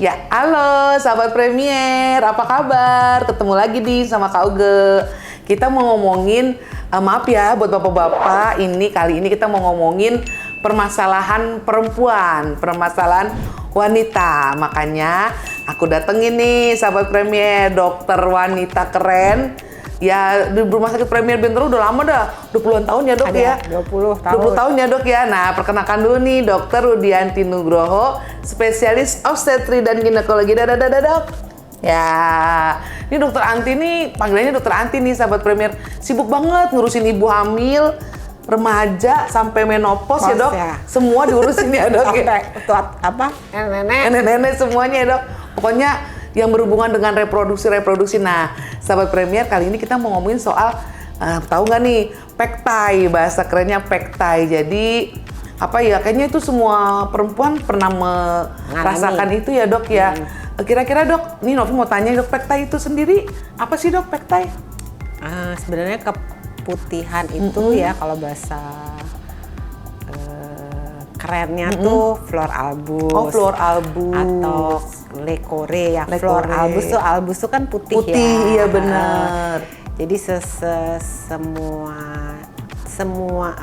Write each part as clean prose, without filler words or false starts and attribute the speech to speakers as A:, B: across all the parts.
A: Ya, halo sahabat Premier, apa kabar? Ketemu lagi nih sama Kak Uge. Kita mau ngomongin, maaf ya buat bapak-bapak, kali ini kita mau ngomongin permasalahan perempuan, permasalahan wanita. Makanya aku datengin nih sahabat Premier, dokter wanita keren. Ya, di Rumah Sakit Premier Bintaro udah lama dah, 20-an tahun ya dok.
B: Ada
A: ya?
B: 20 tahun.
A: 20 tahun ya dok ya. Nah, perkenalkan dulu nih Dokter Rudianti Nugroho, spesialis obstetri dan ginekologi. Dok. Ya, ini Dokter Anti nih, panggilannya Dokter Anti nih sahabat Premier. Sibuk banget ngurusin ibu hamil, remaja sampai menopause ya dok.
B: Ya.
A: Semua diurusin ya dok. Nenek-nenek semuanya ya dok. Pokoknya yang berhubungan dengan reproduksi. Nah, sahabat Premier, kali ini kita mau ngomongin soal tahu nggak nih, pektai, bahasa kerennya pektai. Jadi apa ya, kayaknya itu semua perempuan pernah merasakan itu ya dok ya. Kira-kira dok, nih Novi mau tanya dok, pektai itu sendiri apa sih dok, pektai?
B: Sebenarnya keputihan itu ya kalau bahasa kerennya tuh flor albus.
A: Oh, flor albus.
B: Atau lekore ya. Flor albus tuh kan putih ya.
A: Putih, iya benar.
B: Jadi semua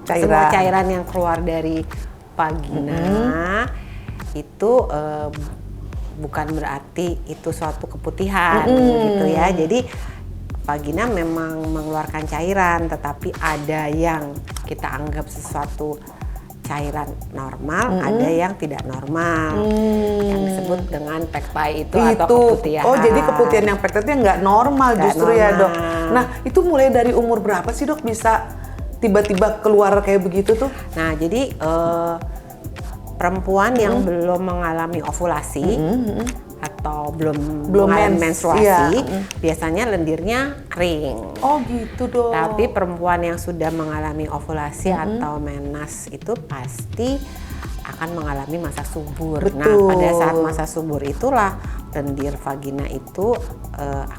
B: cairan yang keluar dari vagina itu bukan berarti itu suatu keputihan gitu ya. Jadi vagina memang mengeluarkan cairan, tetapi ada yang kita anggap sesuatu cairan normal, ada yang tidak normal, yang disebut dengan pektai itu atau keputihan.
A: Oh, jadi keputihan yang pektai itu nggak normal justru ya dok. Nah, itu mulai dari umur berapa sih dok bisa tiba-tiba keluar kayak begitu tuh?
B: Nah, jadi perempuan yang belum mengalami ovulasi atau belum mengalami menstruasi, biasanya lendirnya kering.
A: Oh gitu dong.
B: Tapi perempuan yang sudah mengalami ovulasi atau menas itu pasti akan mengalami masa subur.
A: Betul.
B: Nah, pada saat masa subur itulah lendir vagina itu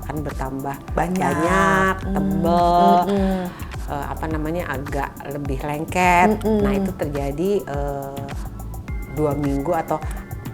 B: akan bertambah banyak, tebal, agak lebih lengket. Nah, itu terjadi 2 minggu atau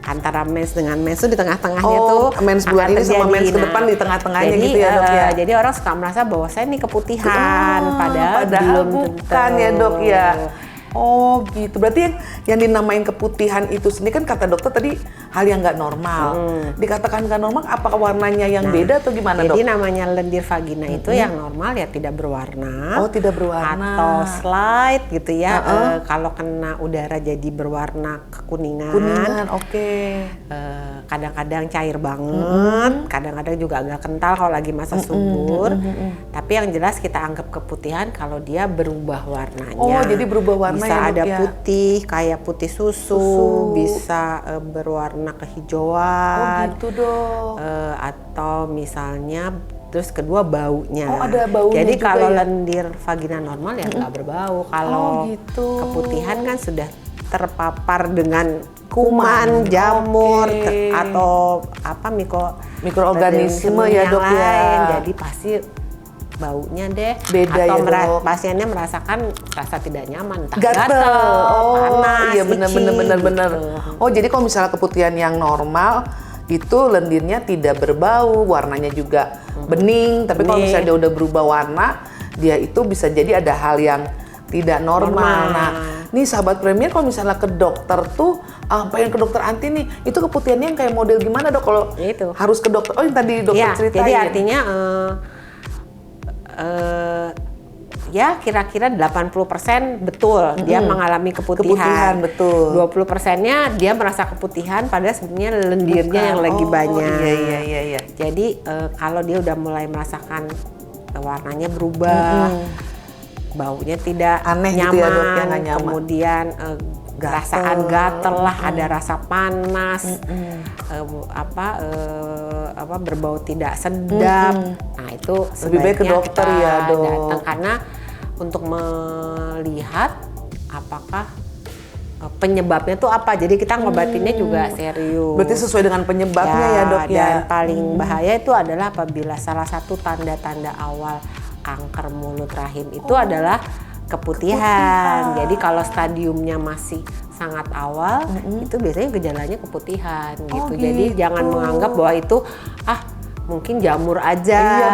B: antara mens dengan mens itu di tengah-tengahnya tuh
A: mens bulan ini sama mens ke depan di tengah-tengahnya gitu ya dok ya.
B: Jadi orang suka merasa bahwa saya ini keputihan, padahal belum
A: bukan ya dok ya. Oh gitu, berarti yang dinamain keputihan itu sendiri kan kata dokter tadi hal yang nggak normal. Dikatakan nggak normal, apakah warnanya yang beda atau gimana dok?
B: Jadi namanya lendir vagina itu yang normal ya tidak berwarna.
A: Oh tidak berwarna.
B: Atau slide gitu ya. Kalau kena udara jadi berwarna kekuningan.
A: Kuningan, oke.
B: Kadang-kadang cair banget, kadang-kadang juga agak kental kalau lagi masa subur. Tapi yang jelas kita anggap keputihan kalau dia berubah warnanya. Oh
A: jadi berubah warna.
B: Bisa ada putih, kayak putih susu. Bisa berwarna kehijauan.
A: Oh gitu dok.
B: Atau misalnya, terus kedua baunya.
A: Oh ada baunya.
B: Jadi
A: juga
B: kalau
A: ya?
B: lendir vagina normal ya nggak berbau. Kalau
A: gitu.
B: keputihan kan sudah terpapar dengan kuman, jamur, atau
A: mikroorganisme ya dok ya.
B: Jadi pasti baunya deh,
A: beda
B: atau
A: ya dok.
B: pasiennya merasakan rasa tidak nyaman, entah
A: gatel,
B: panas,
A: iya benar.
B: Gitu.
A: Oh jadi kalau misalnya keputihan yang normal itu lendirnya tidak berbau, warnanya juga bening. Tapi kalau misalnya dia udah berubah warna, dia itu bisa jadi ada hal yang tidak normal. Nah, nih sahabat Premier, kalau misalnya ke dokter tuh, pengen ke dokter Anti nih, itu keputihannya yang kayak model gimana dok? Kalau harus ke dokter, yang tadi dokter ceritain.
B: Jadi artinya ya kira-kira 80% betul dia mengalami keputihan.
A: Betul.
B: 20%-nya dia merasa keputihan padahal sebenarnya lendirnya yang lagi banyak.
A: Iya.
B: Jadi kalau dia udah mulai merasakan warnanya berubah, baunya tidak
A: aneh
B: nyaman,
A: gitu ya dok, yang nggak nyaman.
B: Kemudian perasaan gatel lah, ada rasa panas, berbau tidak sedap. Nah itu
A: lebih baik ke dokter ya dok.
B: Datang karena untuk melihat apakah penyebabnya tuh apa. Jadi kita ngobatinnya juga serius.
A: Berarti sesuai dengan penyebabnya ya dok ya.
B: Dan paling bahaya itu adalah apabila salah satu tanda-tanda awal kanker mulut rahim itu adalah keputihan. Jadi kalau stadiumnya masih sangat awal, itu biasanya gejalanya keputihan gitu.
A: gitu.
B: Jadi jangan menganggap bahwa itu mungkin jamur aja.
A: Iya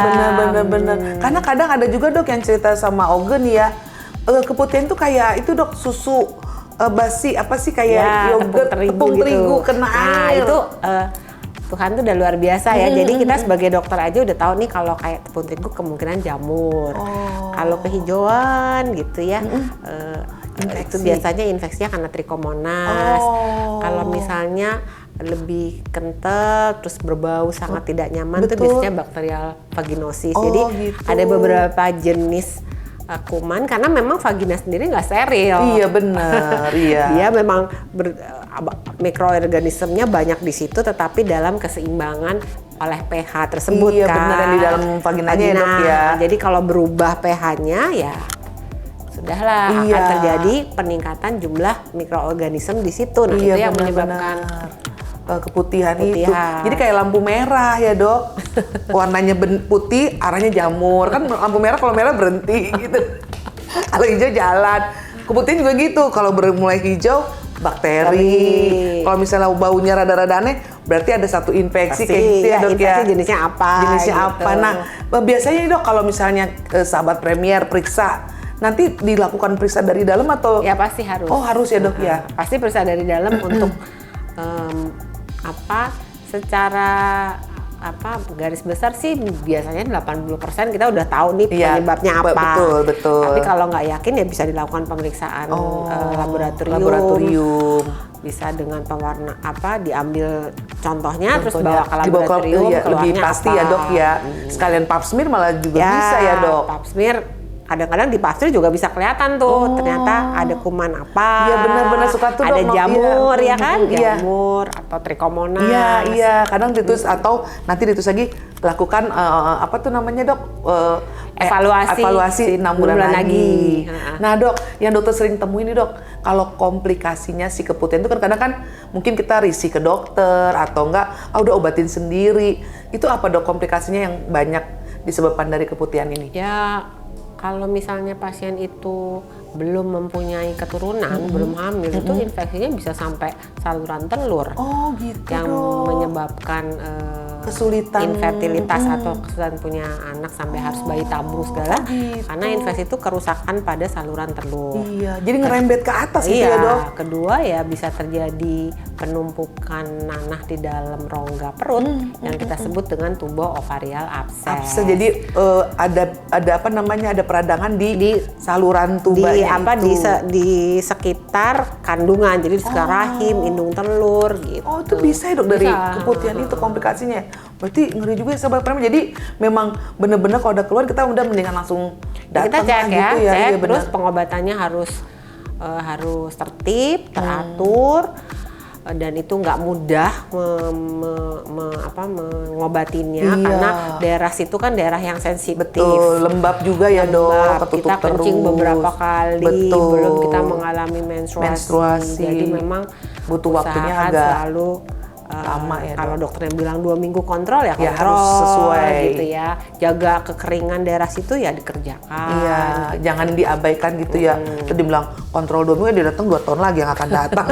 A: benar. Karena kadang ada juga dok yang cerita sama Oge nih ya, keputihan tuh kayak itu dok susu basi apa sih kayak yogurt tepung terigu kena air.
B: Nah itu Tuhan tuh udah luar biasa ya. Jadi kita sebagai dokter aja udah tahu nih kalau kayak tepung terigu kemungkinan jamur. Kalau kehijauan gitu ya, itu biasanya infeksinya karena Trichomonas. Kalau misalnya lebih kental terus berbau sangat tidak nyaman itu biasanya bakterial vaginosis. Jadi ada beberapa jenis kuman karena memang vagina sendiri nggak steril.
A: Iya benar, iya.
B: Dia memang mikroorganismenya banyak di situ, tetapi dalam keseimbangan oleh pH tersebut
A: iya,
B: kan. Iya
A: benar, di dalam vaginanya ya dok ya.
B: Jadi kalau berubah pH-nya ya sudahlah akan terjadi peningkatan jumlah mikroorganisme di situ. Nah itu yang menyebabkan
A: keputihan itu. Jadi kayak lampu merah ya dok. Warnanya putih, arahnya jamur. Kan lampu merah kalau merah berhenti gitu. Kalau hijau jalan. Keputihan juga gitu. Kalau mulai hijau bakteri. Kalau misalnya baunya rada-rada aneh, berarti ada satu infeksi kayak gitu ya dok ya.
B: Jenisnya apa?
A: Jenisnya apa? Nah biasanya dok kalau misalnya sahabat Premier periksa, nanti dilakukan periksa dari dalam atau?
B: Ya pasti harus.
A: Oh harus ya dok ya.
B: Pasti periksa dari dalam untuk secara garis besar sih biasanya 80% kita udah tahu nih penyebabnya apa.
A: Betul.
B: Tapi kalau nggak yakin ya bisa dilakukan pemeriksaan laboratorium. Bisa dengan pewarna diambil contohnya terus bawa ke laboratorium keluarnya
A: lebih pasti ya dok ya. Sekalian pap smear malah juga bisa ya dok.
B: Pap smear kadang-kadang di pap smear juga bisa kelihatan tuh ternyata ada kuman apa.
A: Iya benar-benar suka tuh
B: ada
A: dok.
B: Jamur ya kan, jamur atau Trichomonas.
A: Iya kadang ditulis atau nanti ditulis lagi lakukan apa tuh namanya dok? Evaluasi 6 bulan lagi. Nah dok, yang dokter sering temuin nih dok, kalau komplikasinya si keputihan itu kan kadang kan mungkin kita risih ke dokter atau enggak, udah obatin sendiri. Itu apa dok komplikasinya yang banyak disebabkan dari keputihan ini?
B: Ya kalau misalnya pasien itu belum mempunyai keturunan, belum hamil, itu infeksinya bisa sampai saluran telur.
A: Oh gitu.
B: Yang menyebabkan
A: kesulitan
B: infertilitas atau kesulitan punya anak sampai harus bayi tabung segala.
A: Gitu.
B: Karena infeksi itu kerusakan pada saluran telur.
A: Iya, jadi ngerembet ke atas gitu ya dok.
B: Kedua ya bisa terjadi penumpukan nanah di dalam rongga perut yang kita sebut dengan tubo ovarial abses.
A: Jadi ada apa namanya, ada peradangan di saluran tubanya
B: di sekitar kandungan, jadi di sekitar rahim, indung telur gitu.
A: Oh itu bisa ya dok dari keputihan itu komplikasinya. Berarti ngeri juga ya sahabat Premier. Jadi memang benar-benar kalau udah keluar kita udah mendingan langsung datang
B: kita cek
A: gitu ya.
B: Cek, terus pengobatannya harus tertib, teratur. Dan itu nggak mudah mengobatinya karena daerah situ kan daerah yang sensitif.
A: Betul, lembab juga ya dok, ketutup
B: kita kencing
A: terus
B: beberapa kali, belum kita mengalami menstruasi. Jadi memang
A: butuh waktunya agak
B: selalu
A: lama ya.
B: Kalau dokternya bilang 2 minggu kontrol ya kontrol,
A: harus sesuai
B: gitu ya. Jaga kekeringan daerah situ ya dikerjakan.
A: Iya, jangan diabaikan gitu ya. Tadi bilang kontrol 2 minggu, dia datang 2 tahun lagi yang akan datang.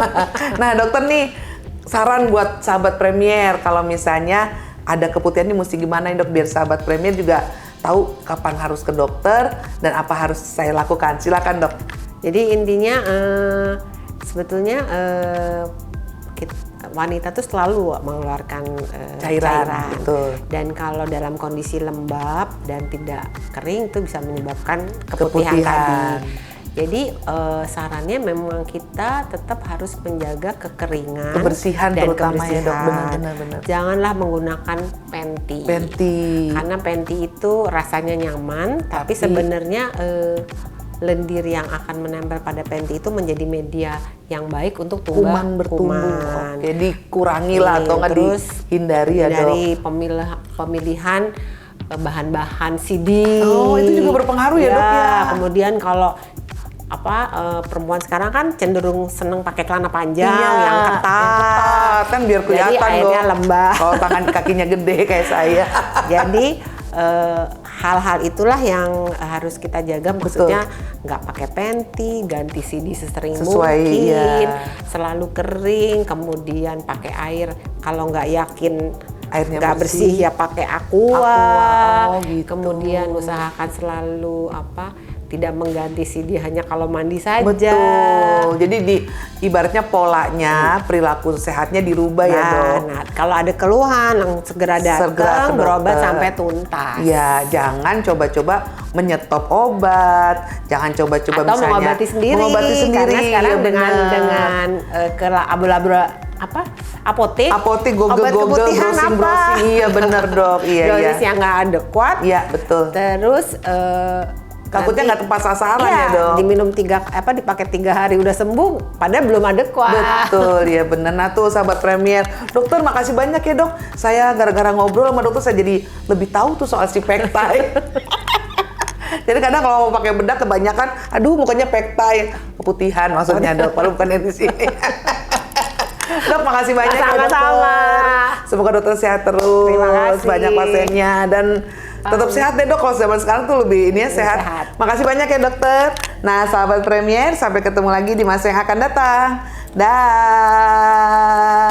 A: Nah dokter nih, saran buat sahabat Premier kalau misalnya ada keputihan ini mesti gimana dok biar sahabat Premier juga tahu kapan harus ke dokter dan apa harus saya lakukan. Silakan dok.
B: Jadi intinya sebetulnya wanita tuh selalu mengeluarkan cairan.
A: Betul.
B: Dan kalau dalam kondisi lembab dan tidak kering itu bisa menyebabkan keputihan tadi. Jadi sarannya memang kita tetap harus menjaga kekeringan,
A: kebersihan
B: dan
A: terutama
B: kebersihan.
A: Ya dok, benar.
B: Janganlah menggunakan panty. Karena panty itu rasanya nyaman, tapi sebenarnya lendir yang akan menempel pada panty itu menjadi media yang baik untuk
A: kuman bertumbuh. Oke, dikurangi lah atau nggak dihindari ya dok.
B: Dari pemilihan bahan-bahan CD.
A: Oh itu juga berpengaruh ya dok ya.
B: Kemudian kalau perempuan sekarang kan cenderung seneng pakai celana panjang yang ketat
A: kan biar kelihatan.
B: Jadi airnya lembab.
A: Kalau tangan kakinya gede kayak saya.
B: Jadi hal-hal itulah yang harus kita jaga. Maksudnya nggak pakai panty, ganti CD sesering mungkin, selalu kering, kemudian pakai air kalau nggak yakin
A: Airnya
B: nggak bersih ya pakai aqua.
A: Oh, gitu.
B: Kemudian usahakan selalu tidak mengganti CD hanya kalau mandi saja.
A: Betul. Jadi ibaratnya polanya, perilaku sehatnya dirubah ya, Dok.
B: Nah, kalau ada keluhan segera datang berobat sampai tuntas.
A: Ya, jangan coba-coba menyetop obat, jangan coba-coba
B: atau
A: misalnya
B: mengobati sendiri. Karena sekarang dengan ke apotek
A: gogel-gogel, browsing, iya bener, Dok. Iya,
B: dosis yang nggak adekuat.
A: Iya, betul.
B: Terus
A: takutnya nggak tepat sasaran ya, Dok.
B: Diminum dipakai 3 hari udah sembuh, padahal belum adekuat.
A: Betul, ya bener. Nah tuh sahabat Premier, dokter makasih banyak ya, Dok. Saya gara-gara ngobrol sama dokter saya jadi lebih tahu tuh soal si pektai. Jadi kadang kalau mau pakai bedak kebanyakan, aduh mukanya pektai, keputihan maksudnya, Dok. Padahal bukan yang di sini. Dok, makasih banyak ya,
B: Sama-sama.
A: Semoga dokter sehat terus,
B: Terima kasih.
A: banyak pasiennya dan tetap sehat deh, Dok. Kalau zaman sekarang tuh lebih ini ya, sehat. Makasih banyak ya, dokter. Nah, sahabat Premier, sampai ketemu lagi di masa yang akan datang. Dah.